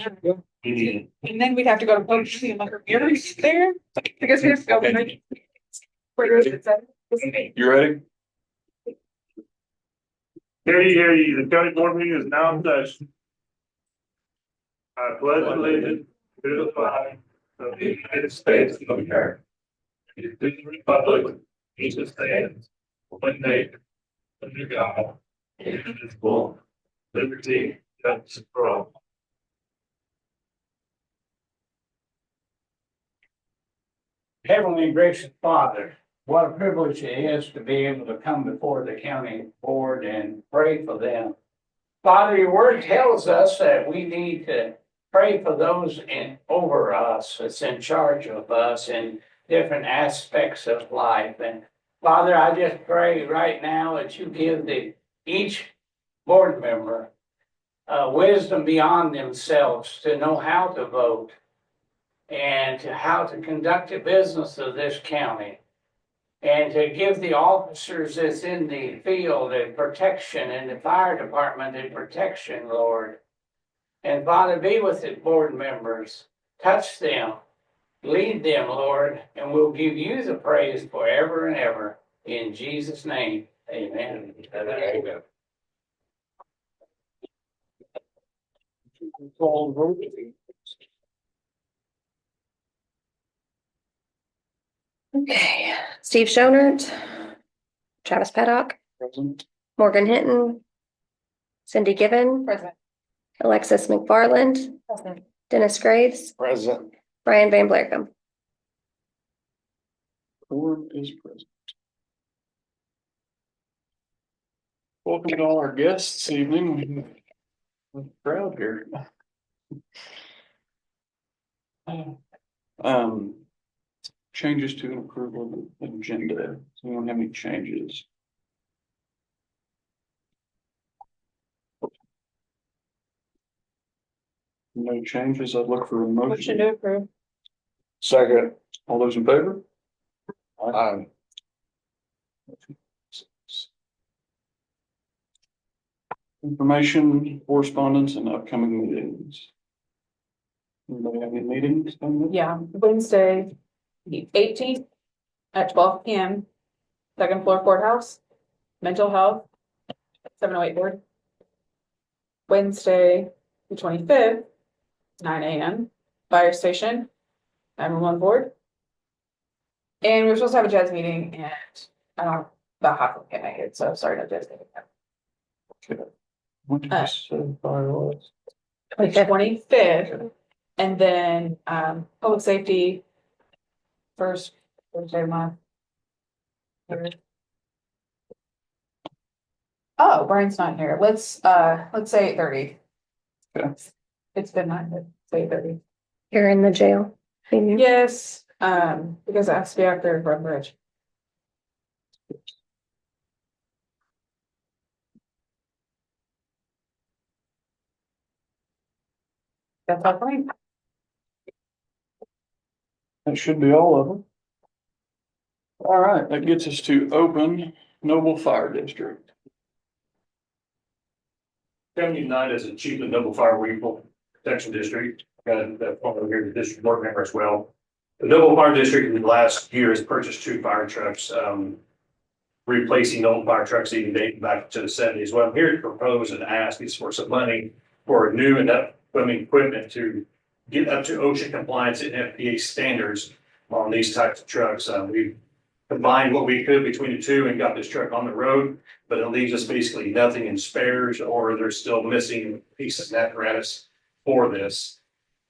And then we'd have to go to public see like are yours there because we have to go. Where is it? You ready? Hear ye, the county board meeting is now in session. I pledge allegiance to the flag of the United States of America, and to the republic which stands one nation under God, indivisible, liberty, justice for all. Heavenly gracious Father, what a privilege it is to be able to come before the county board and pray for them. Father, your word tells us that we need to pray for those over us, that's in charge of us in different aspects of life. And Father, I just pray right now that you give each board member wisdom beyond themselves to know how to vote and to how to conduct the business of this county, and to give the officers that's in the field and protection, and the fire department and protection, Lord. And Father, be with the board members, touch them, lead them, Lord, and we'll give you the praise forever and ever. In Jesus' name, amen. Amen. Okay, Steve Schonert, Travis Paddock, Present. Morgan Hinton, Cindy Gibbon, Present. Alexis McFarland, Present. Dennis Graves, Present. Brian Van Blarcom. Board is present. Welcome to all our guests this evening. We're proud here. Changes to an approval of the agenda. Does anyone have any changes? No changes. I'd look for a Motion motion. to approve. Second. All those in favor? Aye. Information, correspondence, and upcoming meetings. Anybody have any meetings coming up? Yeah, Wednesday, the 18th at 12 p.m. Second floor courthouse, mental health, 708 board. Wednesday, the 25th, 9 a.m. fire station, 911 board. And we're supposed to have a jazz meeting, and I don't know about half of can make it, so sorry, no jazz meeting. Okay. What did you say fire was? 25th, and then public safety first Thursday of the month. Oh, Brian's not here. Let's say 8:30. Okay. It's midnight, but say 8:30. You're in the jail. Yes, because it has to be after Road Bridge. That's all for me. That should be all of them. All right, that gets us to open Noble Fire District. County United is a chief of Noble Fire Vehicle Protection District. Got that over here, the district board member as well. The Noble Fire District in the last year has purchased 2 fire trucks, replacing old fire trucks even dating back to the 70s. What I'm here to propose and ask is for some money for new and upcoming equipment to get up to OSHA compliance and FPA standards on these types of trucks. We've combined what we could between the two and got this truck on the road, but it leaves us basically nothing in spares, or there's still missing pieces of apparatus for this.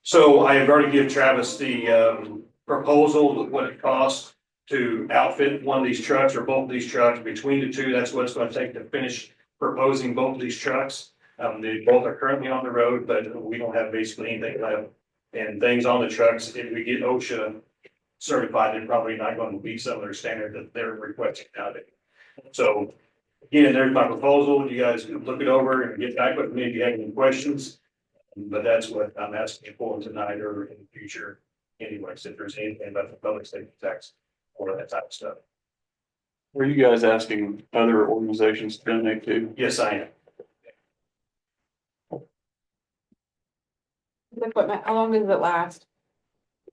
So I have already given Travis the proposal of what it costs to outfit one of these trucks or both of these trucks. Between the two, that's what it's going to take to finish proposing both of these trucks. They both are currently on the road, but we don't have basically anything left. And things on the trucks, if we get OSHA certified, they're probably not going to meet some of their standard that they're requesting nowadays. So again, there's my proposal. You guys can look it over and get back with me if you have any questions. But that's what I'm asking for tonight or in the future. Anyways, if there's anything about the public safety tax or that type of stuff. Were you guys asking other organizations to donate to? Yes, I am. equipment, how long does it last?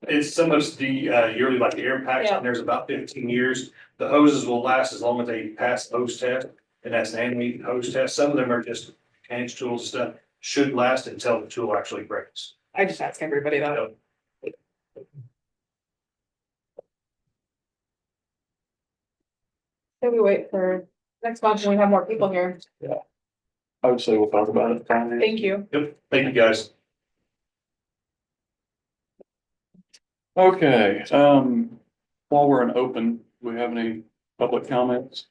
It's so much the yearly, like the air packs on there's about 15 years. The hoses will last as long as they pass the hose test, and that's an annual hose test. Some of them are just hand tools and stuff, should last until the tool actually breaks. I just ask everybody that. So, Maybe wait for next month when we have more people here. I would say we'll talk about it. Thank you. Yep, thank you, guys. Okay, while we're in open, do we have any public comments?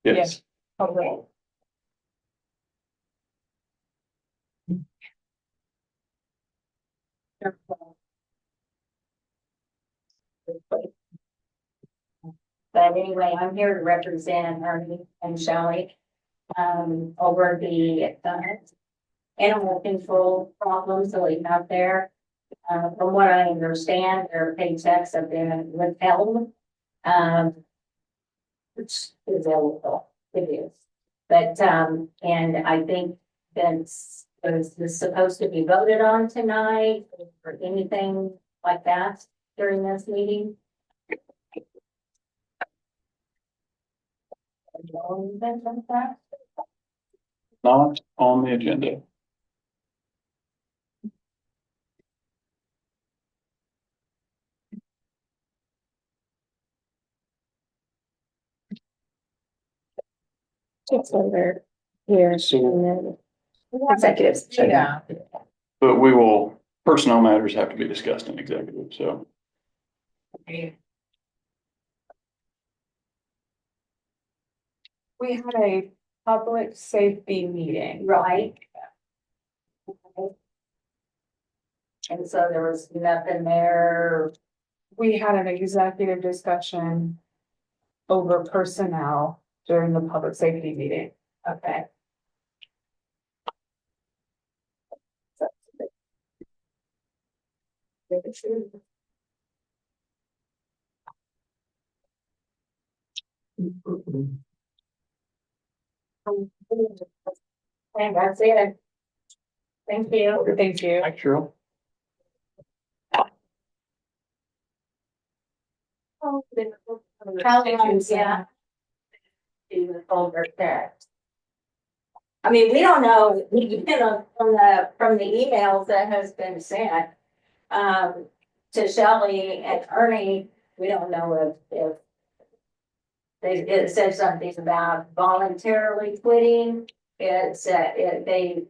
Yes. Okay. But anyway, I'm here to represent Ernie and Shelley, over the, animal control problems that we have there. From what I understand, their paychecks have been withheld. Which is illegal, it is. But, and I think that's, is this supposed to be voted on tonight or anything like that during this meeting? Not on the agenda. It's under here. So, and then Executive session. Yeah. but we will, personnel matters have to be discussed in executive, so. We had a public safety meeting. Right. And so there was nothing there. We had an executive discussion over personnel during the public safety meeting. Okay. And that's it. Thank you. Thank you. Cheryl? Yeah. Do the folder text. I mean, we don't know, you know, from the emails that has been sent, to Shelley and Ernie, we don't know if it said something about voluntarily quitting. They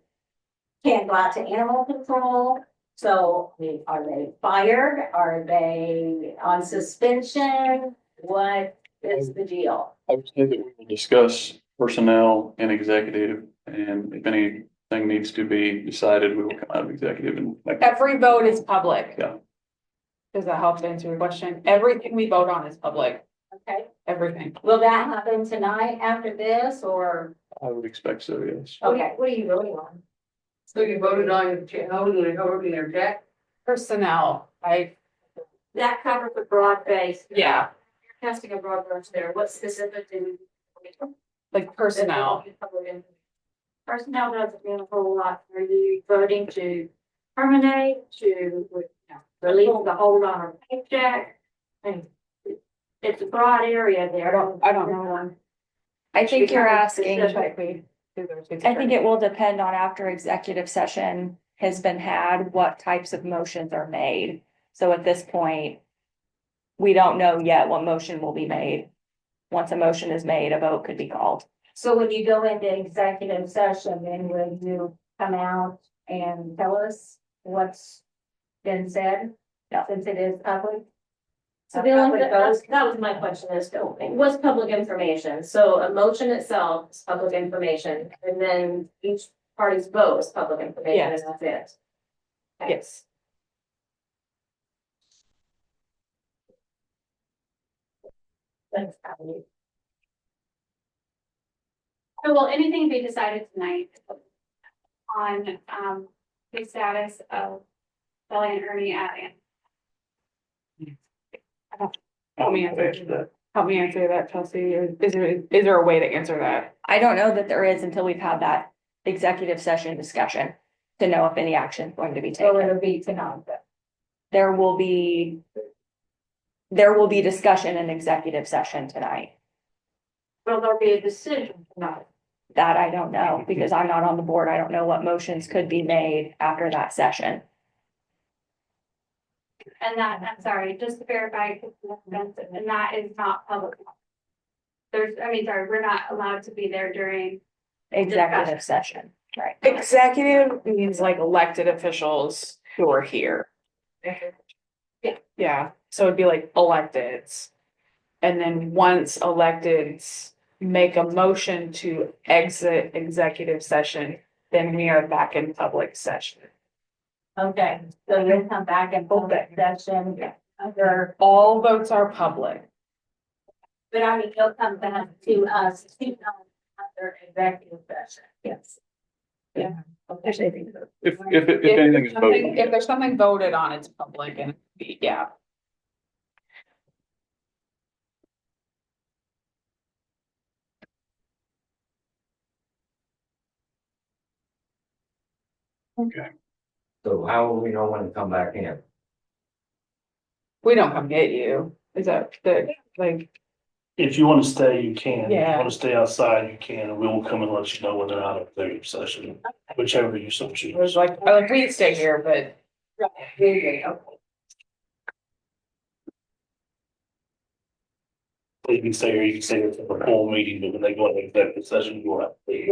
can't go out to animal control. So, I mean, are they fired? Are they on suspension? What is the deal? I would say that we will discuss personnel and executive, and if anything needs to be decided, we will come out of executive and. Every vote is public. Yeah. Does that help to answer your question? Everything we vote on is public, Okay, everything. will that happen tonight after this or? I would expect so, yes. Okay, what are you voting on? So you voted on holding their check? Personnel, That covers the broad base. yeah, You're casting a broad brush there. What specific do like personnel. Personnel doesn't mean a whole lot. Are you voting to terminate, to release the hold on our paycheck? And it's a broad area there. I don't know. I think you're asking, Specific. I think it will depend on after executive session has been had, what types of motions are made. So at this point, we don't know yet what motion will be made. Once a motion is made, a vote could be called. So when you go into executive session, then will you come out and tell us what's been said? Since it is public? So the only, Public vote? that was my question is, what's public information? So a motion itself is public information, and then each party's vote is public information, Yes. and that's it. Yes. Thanks, Patty. So will anything be decided tonight on, the status of Shelley and Ernie at? Help me answer that, Chelsea. Is there a way to answer that? I don't know that there is until we've had that executive session discussion to know if any action is going to be So taken. it'll be tonight. There will be discussion in executive session tonight. Will there be a decision tonight? That I don't know because I'm not on the board. I don't know what motions could be made after that session. And that, I'm sorry, just to verify, and that is not public. We're not allowed to be there during. Executive session, right? Executive means like elected officials who are here. Yeah, so it'd be like electeds. And then once electeds make a motion to exit executive session, then we are back in public session. Okay, so you'll come back in public session under, All votes are public. but I mean, you'll come back to us under executive session. Yes. Yeah. If anything is voted. If there's something voted on, it's public and, yeah. Okay. So how will we know when to come back in? We don't come get you. Is that the, like, If you want to stay, you can. If you Yeah. want to stay outside, you can, and we will come and let you know when they're out of their session, whichever you so it was choose. like, we stay here, but You can stay here, you can stay here for the whole meeting, but when they go into executive session, you will have to leave.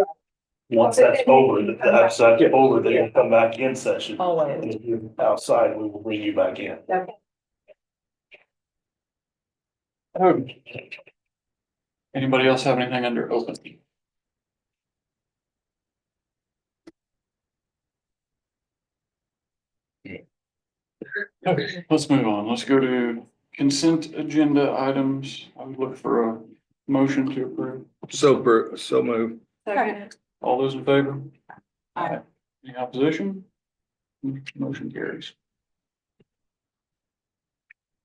Once that's over, the outside over, then you come back in session. always. And if you're outside, we will bring you back in. Anybody else have anything under open? Okay, let's move on. Let's go to consent agenda items. I would look for a motion to approve. So move. Second. All those in favor? Aye. Any opposition? Motion carries.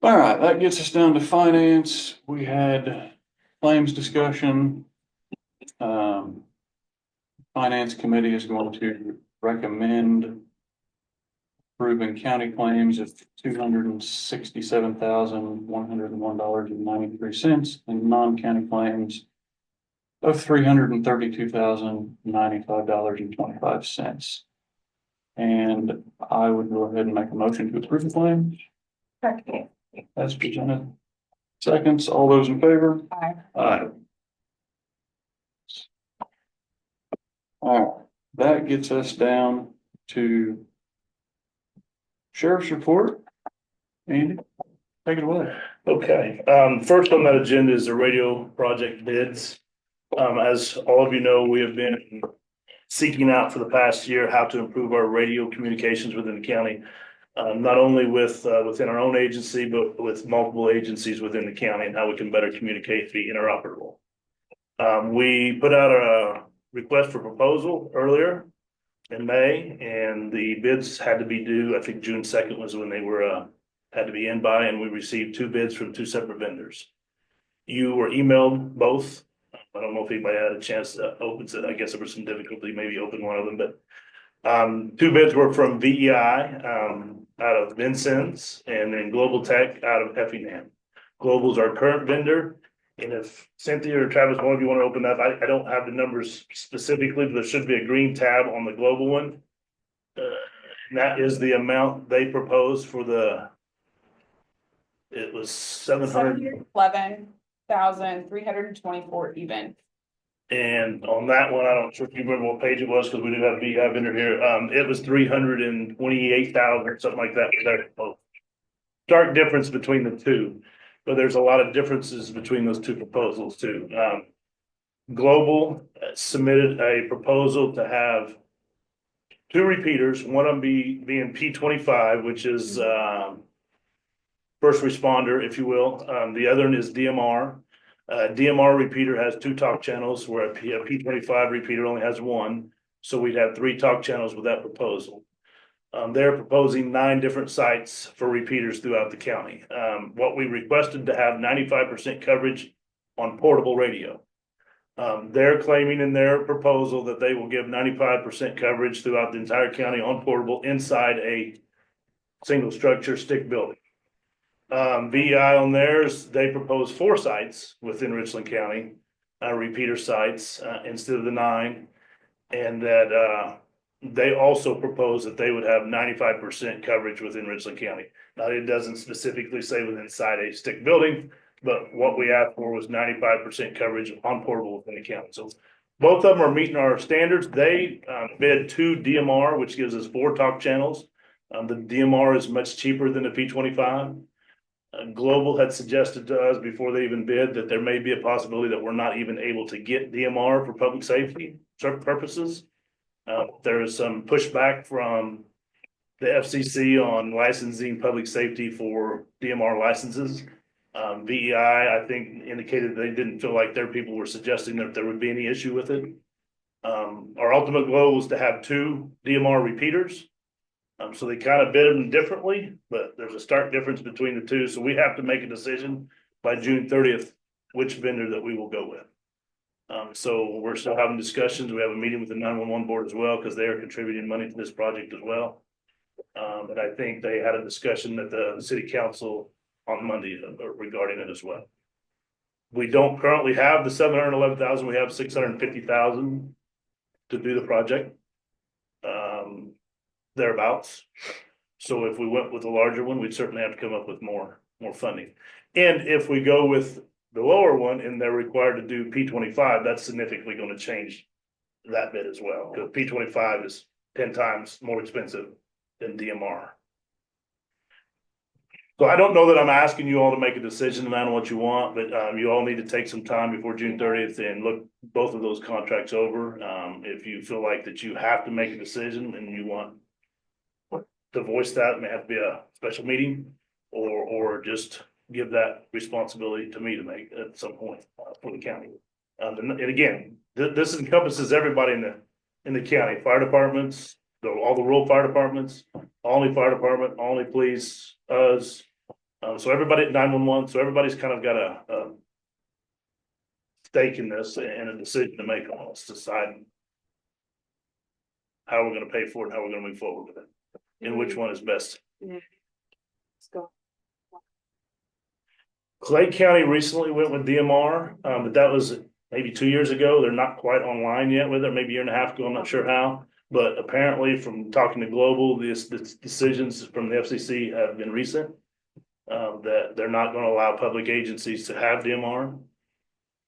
All right, that gets us down to finance. We had claims discussion. Finance committee is going to recommend approving county claims of $267,101.93 and non-county claims of $332,095.25. And I would go ahead and make a motion to approve the claims as presented. Seconds, all those in favor? Aye. Aye. All right, that gets us down to sheriff's report. Andy, take it away. Okay, first on that agenda is the radio project bids. As all of you know, we have been seeking out for the past year how to improve our radio communications within the county. Not only within our own agency, but with multiple agencies within the county and how we can better communicate, be interoperable. We put out a request for proposal earlier in May, and the bids had to be due, I think June 2nd was when they were, had to be in by, and we received 2 bids from 2 separate vendors. You were emailed both. I don't know if anybody had a chance to open it. I guess there was some difficulty, maybe open one of them, but 2 bids were from VEI, out of Vincennes, and then Global Tech out of Effingham. Global's our current vendor. And if Cynthia or Travis, one of you want to open up, I don't have the numbers specifically, but there should be a green tab on the global one. And that is the amount they proposed for it was 700. 11,324 even. And on that one, I don't sure if you remember what page it was, because we do have VI vendor here. It was 328,000 or something like that. Stark difference between the two. But there's a lot of differences between those 2 proposals too. Global submitted a proposal to have 2 repeaters, one of them being P25, which is first responder, if you will. The other one is DMR. DMR repeater has 2 talk channels, where a P25 repeater only has 1. So we'd have 3 talk channels with that proposal. They're proposing 9 different sites for repeaters throughout the county. What we requested to have 95% coverage on portable radio. They're claiming in their proposal that they will give 95% coverage throughout the entire county on portable inside a single structure stick building. VEI on theirs, they propose 4 sites within Richland County, repeater sites, instead of the 9. And that, they also propose that they would have 95% coverage within Richland County. Now, it doesn't specifically say within inside a stick building, but what we asked for was 95% coverage on portable within the county. So both of them are meeting our standards. They bid 2 DMR, which gives us 4 talk channels. The DMR is much cheaper than the P25. Global had suggested to us before they even bid that there may be a possibility that we're not even able to get DMR for public safety purposes. There is some pushback from the FCC on licensing public safety for DMR licenses. VEI, I think, indicated they didn't feel like their people were suggesting that there would be any issue with it. Our ultimate goal was to have 2 DMR repeaters. So they kind of bid them differently, but there's a stark difference between the 2. So we have to make a decision by June 30th, which vendor that we will go with. So we're still having discussions. We have a meeting with the 911 board as well, because they are contributing money to this project as well. And I think they had a discussion at the city council on Monday regarding it as well. We don't currently have the 711,000. We have 650,000 to do the project. Thereabouts. So if we went with a larger one, we'd certainly have to come up with more funding. And if we go with the lower one and they're required to do P25, that's significantly going to change that bit as well. Because P25 is 10 times more expensive than DMR. So I don't know that I'm asking you all to make a decision on what you want, but you all need to take some time before June 30th and look both of those contracts over. If you feel like that you have to make a decision and you want to voice that, it may have to be a special meeting, or just give that responsibility to me to make at some point for the county. And again, this encompasses everybody in the county: fire departments, all the rural fire departments, Olney Fire Department, Olney Police, us. So everybody at 911. So everybody's kind of got a stake in this and a decision to make on us, decide how we're going to pay for it and how we're going to move forward with it, and which one is best. Let's go. Clay County recently went with DMR, but that was maybe 2 years ago. They're not quite online yet with it, maybe a year and a half ago. I'm not sure how, but apparently from talking to Global, the decisions from the FCC have been recent, that they're not going to allow public agencies to have DMR.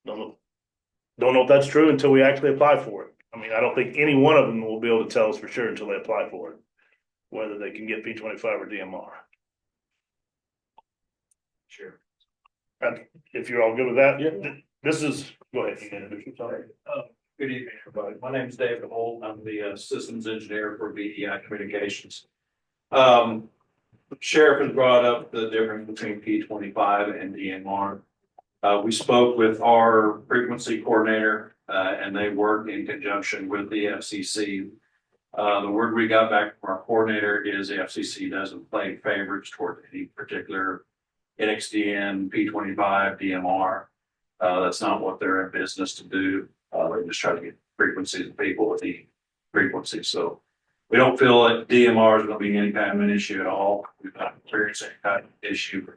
Don't know if that's true until we actually apply for it. I mean, I don't think any one of them will be able to tell us for sure until they apply for it, whether they can get P25 or DMR. Sure. And if you're all good with that, yeah. This is, go ahead. You can introduce yourself. Good evening, everybody. My name is David Holt. I'm the systems engineer for VEI Communications. Sheriff has brought up the difference between P25 and DMR. We spoke with our frequency coordinator, and they work in conjunction with the FCC. The word we got back from our coordinator is the FCC doesn't play favorites toward any particular NXDN, P25, DMR. That's not what they're in business to do. They just try to get frequencies of people with the frequency. So we don't feel that DMR is going to be any kind of an issue at all. We've not experienced any kind of issue with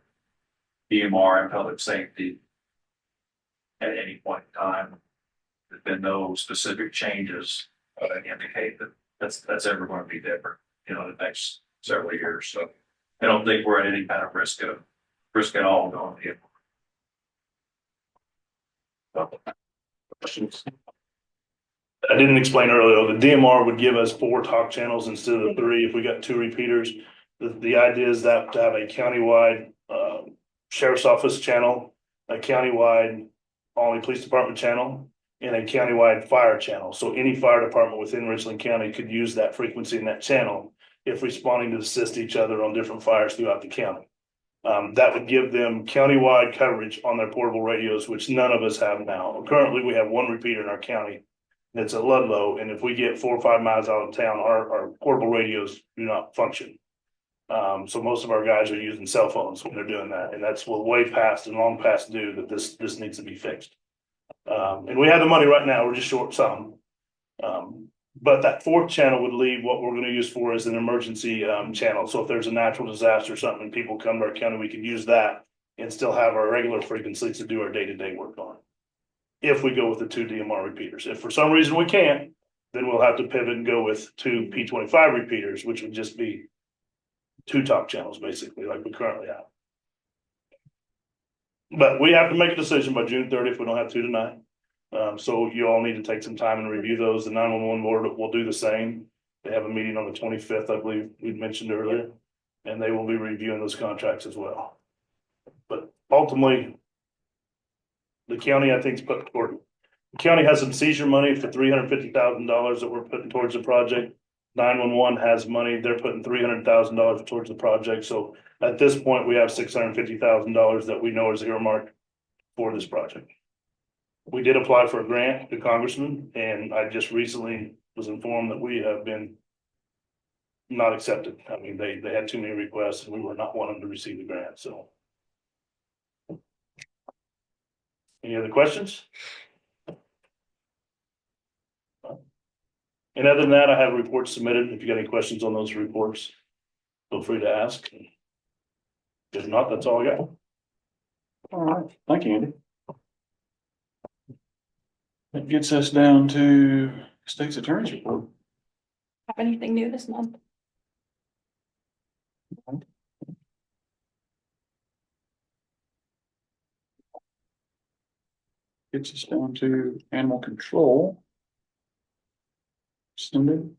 DMR and public safety at any point in time. There's been no specific changes that indicate that that's ever going to be different, in the next several years. So I don't think we're at any kind of risk at all going here. Questions? I didn't explain earlier, the DMR would give us 4 talk channels instead of the 3 if we got 2 repeaters. The idea is that to have a countywide sheriff's office channel, a countywide Olney Police Department channel, and a countywide fire channel. So any fire department within Richland County could use that frequency in that channel if responding to assist each other on different fires throughout the county. That would give them countywide coverage on their portable radios, which none of us have now. Currently, we have 1 repeater in our county It's a Ludlow, and if we get 4 or 5 miles out of town, our portable radios do not function. So most of our guys are using cell phones when they're doing that, and that's way past and long past due that this needs to be fixed. And we have the money right now, we're just short some. But that fourth channel would leave what we're gonna use for as an emergency, channel. So if there's a natural disaster or something, and people come to our county, we can use that and still have our regular frequencies to do our day-to-day work on. If we go with the 2 DMR repeaters. If for some reason we can't, then we'll have to pivot and go with 2 P25 repeaters, which would just be 2 top channels, basically, like we currently have. But we have to make a decision by June 30th. We don't have to tonight. So you all need to take some time and review those. The 911 board will do the same. They have a meeting on the 25th, I believe we mentioned earlier, and they will be reviewing those contracts as well. But ultimately, the county, I think, the county has some seizure money for $350,000 that we're putting towards the project. 911 has money, they're putting $300,000 towards the project. So at this point, we have $650,000 that we know is earmarked for this project. We did apply for a grant to Congressman, and I just recently was informed that we have been not accepted. I mean, they had too many requests and we were not wanting to receive the grant, so. Any other questions? And other than that, I have reports submitted. If you got any questions on those reports, feel free to ask. If not, that's all I got. All right, thank you, Andy. That gets us down to state's attorney's report. Have anything new this month? Gets us down to animal control. Cindy?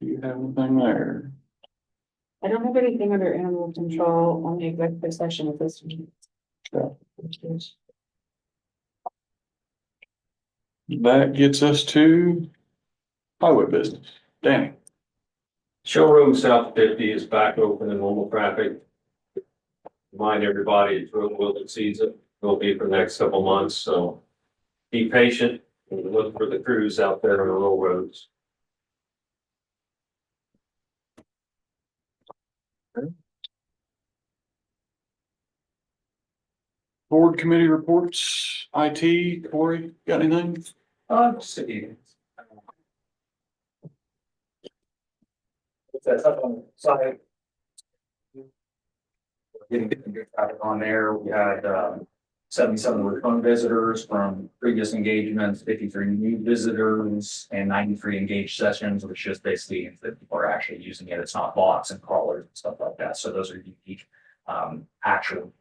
Do you have anything there? I don't have anything under animal control on the executive session of this meeting. That gets us to highway business. Danny? Showroom South 50 is back open in normal traffic. Remind everybody, it's real willing season. Will be for the next couple months, so be patient and look for the crews out there on the rural roads. Board committee reports, IT, Corey, got anything? See. That's up on the side. Getting good traffic on there. We had 77 return visitors from previous engagements, 53 new visitors, and 93 engaged sessions, which just basically means that people are actually using it. It's not bots and crawlers and stuff like that. So those are unique actual.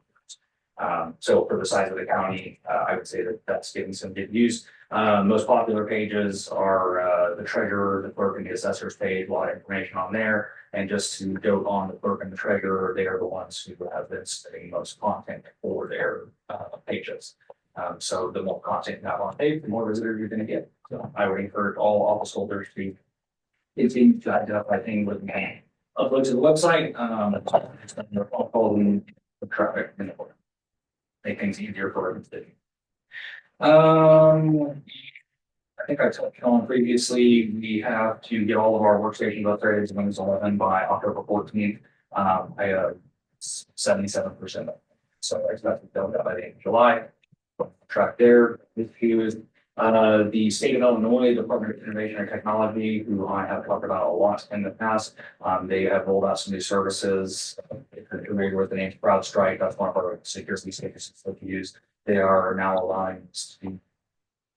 So for the size of the county, I would say that that's getting some good use. Most popular pages are the treasurer, the clerk, and the assessor's page. A lot of information on there. And just to dote on the clerk and the treasurer, they are the ones who have been submitting most content for their pages. So the more content you have on page, the more visitors you're going to get. So I would encourage all office holders to continue to identify things with upload to the website. The traffic in the board. Make things easier for everybody. I think I touched on previously, we have to get all of our workstations upgraded to Windows 11 by October 14th. I have 77%. So I expect to be done by the end of July. Track there. This is the state of Illinois Department of Innovation and Technology, who I have talked about a lot in the past. They have rolled out some new services. If you're familiar with the name CrowdStrike, that's one of our security services that we use. They are now allowing us to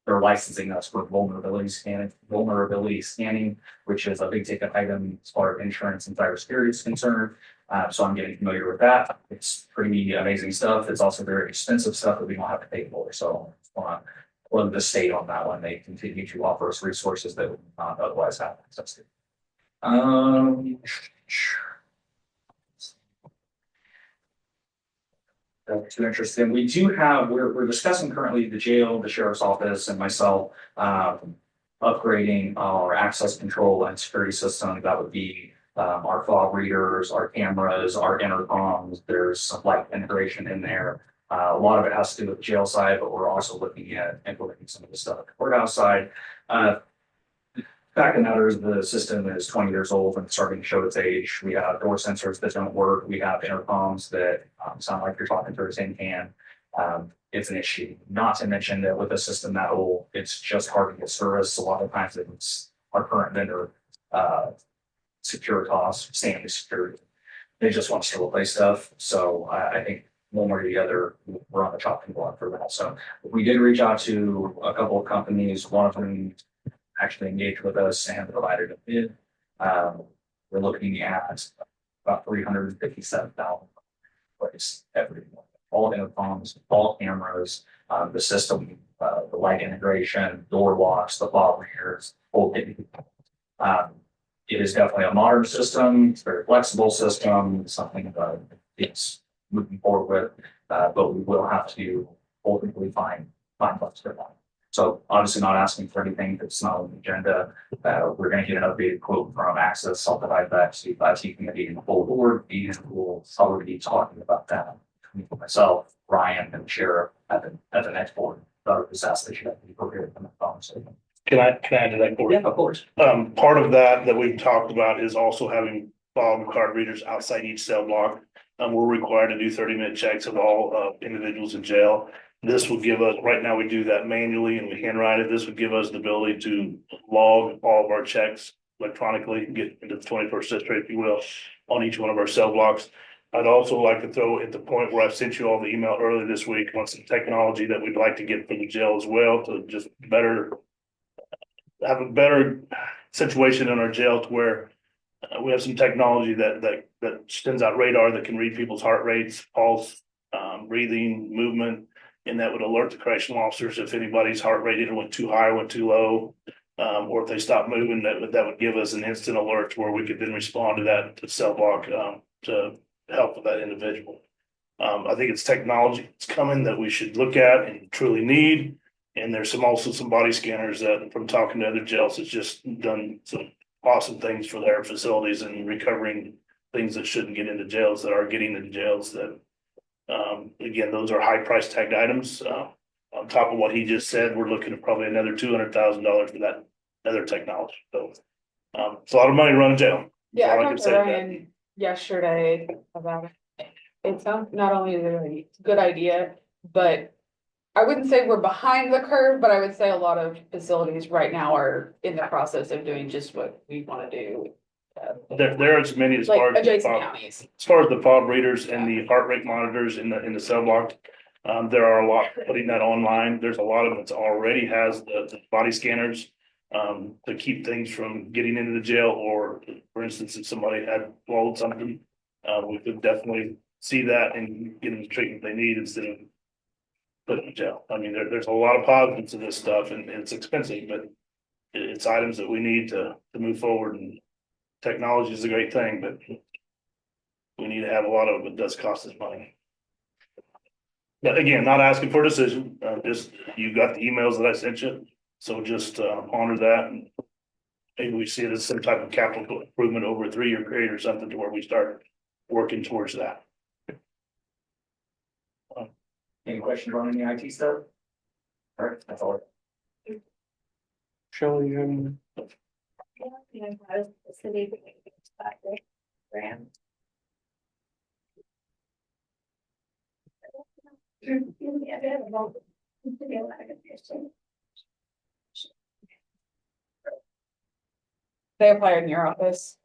they're licensing us for vulnerability scanning, which is a big ticket item as far as insurance and cybersecurity is concerned. So I'm getting familiar with that. It's pretty amazing stuff. It's also very expensive stuff that we don't have to pay for. So on the state on that one, they continue to offer us resources that we would not otherwise have access to. That's too interesting. We do have, we're discussing currently the jail, the sheriff's office, and myself upgrading our access control and security system. That would be our fob readers, our cameras, our intercoms. There's some light integration in there. A lot of it has to do with the jail side, but we're also looking at implementing some of the stuff at the courthouse side. Fact of the matter is the system is 20 years old and starting to show its age. We have door sensors that don't work. We have intercoms that sound like you're talking through a tin can. It's an issue. Not to mention that with a system that old, it's just hard to get service. A lot of times it's our current vendor, Securitas, Stanley Security. They just want us to replace stuff. So I think one way or the other, we're on the chopping block for that. So we did reach out to a couple of companies. One of them actually engaged with us and provided a bid. We're looking at about $357,000 place everyone. All intercoms, all cameras, the system, the light integration, door locks, the fob readers, whole thing. It is definitely a modern system. It's a very flexible system. Something it's moving forward with, but we will have to ultimately find what's going on. So obviously not asking for anything that's not on the agenda. We're going to get an updated quote from Access. I'll provide that to the IT committee and the full board, and we'll probably be talking about that. Myself, Ryan, and the sheriff at the next board. Just ask that you have to be prepared for the conversation. Can I add to that, Corey? Yeah, of course. Part of that we've talked about is also having fob card readers outside each cell block. We're required to do 30-minute checks of all individuals in jail. This will give us, right now we do that manually and we handwrite it. This would give us the ability to log all of our checks electronically, get into the 21st century, if you will, on each one of our cell blocks. I'd also like to throw at the point where I've sent you all the email earlier this week on some technology that we'd like to get for the jail as well, to just have a better situation in our jail, to where we have some technology that sends out radar that can read people's heart rates, pulse, breathing, movement, and that would alert the correctional officers if anybody's heart rate either went too high or went too low, or if they stopped moving. That would give us an instant alert where we could then respond to that cell block to help with that individual. I think it's technology that's coming that we should look at and truly need. And there's also some body scanners that, from talking to other jails, it's just done some awesome things for their facilities and recovering things that shouldn't get into jails that are getting into jails. That again, those are high price tagged items. On top of what he just said, we're looking at probably another $200,000 for that other technology. So it's a lot of money to run a jail. Yeah, I talked to Ryan yesterday about it. It sounds, not only is it a good idea, but I wouldn't say we're behind the curve, but I would say a lot of facilities right now are in the process of doing just what we want to do. There are as many as Like far as adjacent counties. as far as the fob readers and the heart rate monitors in the cell block. There are a lot putting that online. There's a lot of it that already has the body scanners to keep things from getting into the jail, or for instance, if somebody had swallowed something, we could definitely see that and get them the treatment they need instead of put in jail. I mean, there's a lot of positives to this stuff, and it's expensive, but it's items that we need to move forward. And technology is a great thing, but we need to have a lot of it. It does cost us money. But again, not asking for a decision. Just you got the emails that I sent you, so just honor that, and maybe we see it as some type of capital improvement over a 3-year period or something, to where we start working towards that. Any questions on any IT stuff? All right, that's all. Shelley, you have any? They applied in your office.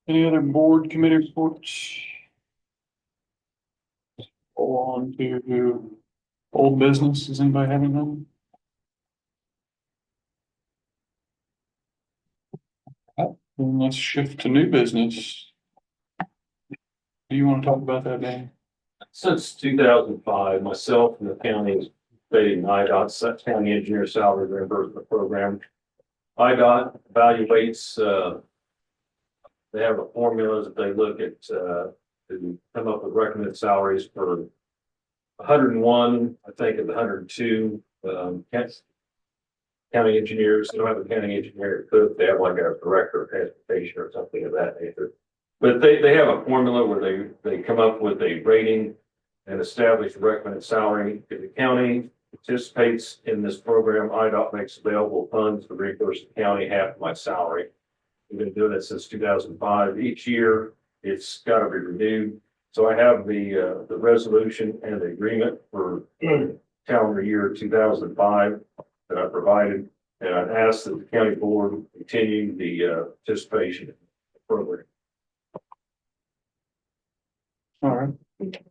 Any other board committee reports? Go on to old business. Does anybody have anything? Then let's shift to new business. Do you want to talk about that, Dan? Since 2005, myself and the county paid IDOT county engineer salary reimbursement program. IDOT evaluates, they have a formula that they look at to come up with recommended salaries for 101, I think, of the 102 county engineers, they don't have a county engineer, could, they have like a director of transportation or something of that nature. But they have a formula where they come up with a rating and establish a recommended salary. If the county participates in this program, IDOT makes available funds to reimburse the county half of my salary. We've been doing it since 2005. Each year, it's got to be renewed. So I have the resolution and the agreement for calendar year 2005 that I provided. And I'd ask that the county board continue the participation in the program. All right.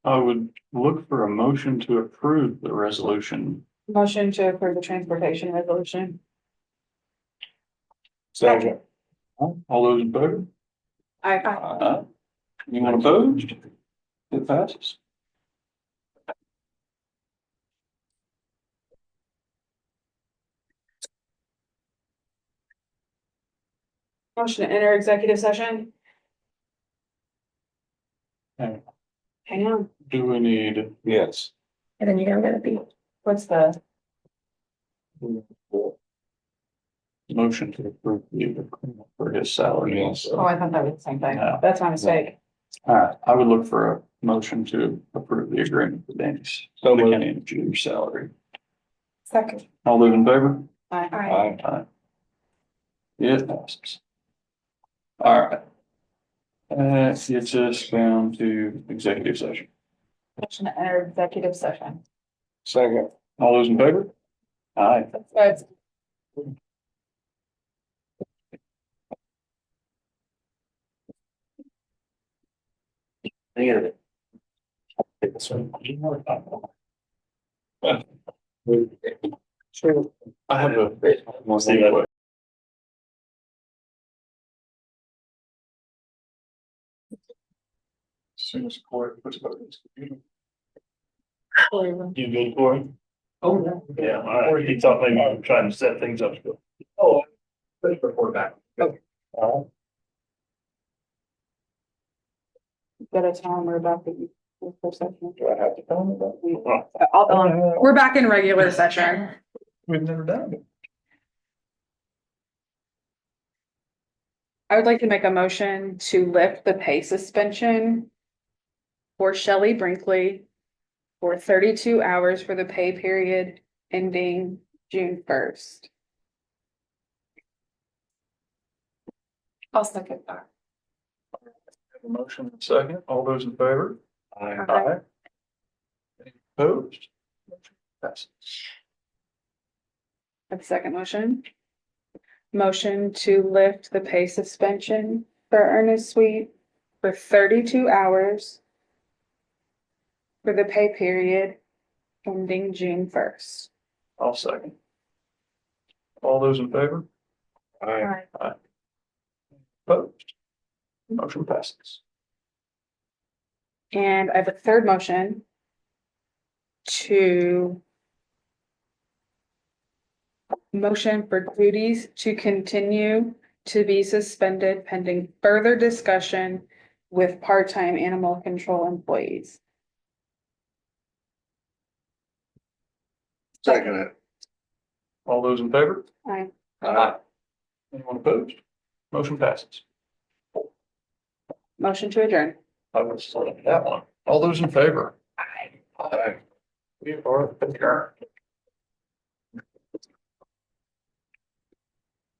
I would look for a motion to approve the resolution. Motion to approve the transportation resolution. Second. All those in favor? I, Anyone opposed? It passes. motion to enter executive session. Okay. Hang on, Do we need? Yes. And then you're gonna be. what's the, Motion to approve the agreement for his salary. Yes. oh, I thought that was the same thing. No. That's my mistake. All right, I would look for a motion to approve the agreement with Danny's. The county engineer's salary. Second. All those in favor? Aye. Aye. It passes. All right. Gets us down to executive session. Motion to enter executive session. Second. All those in favor? Aye. That's Sure. I have a. Soon as Corey puts it on his computer. You good, Corey? Oh, Yeah, all right. He thought maybe I'm trying to set things up. Oh, let's report back. got a timer about the. Do I have to tell him about? We're back in regular session. We've never done it. I would like to make a motion to lift the pay suspension for Shelley Brinkley for 32 hours for the pay period ending June 1st. I'll second that. Have a motion and a second. All those in favor? Aye. Any opposed? Motion passes. A second motion. Motion to lift the pay suspension for Ernest Sweet for 32 hours for the pay period ending June 1st. I'll second. All those in favor? Aye. Opposed? Motion passes. And I have a third motion to motion for duties to continue to be suspended pending further discussion with part-time animal control employees. Second it. All those in favor? Aye. Anyone opposed? Motion passes. Motion to adjourn. I will select that one. All those in favor? Aye. We are adjourned.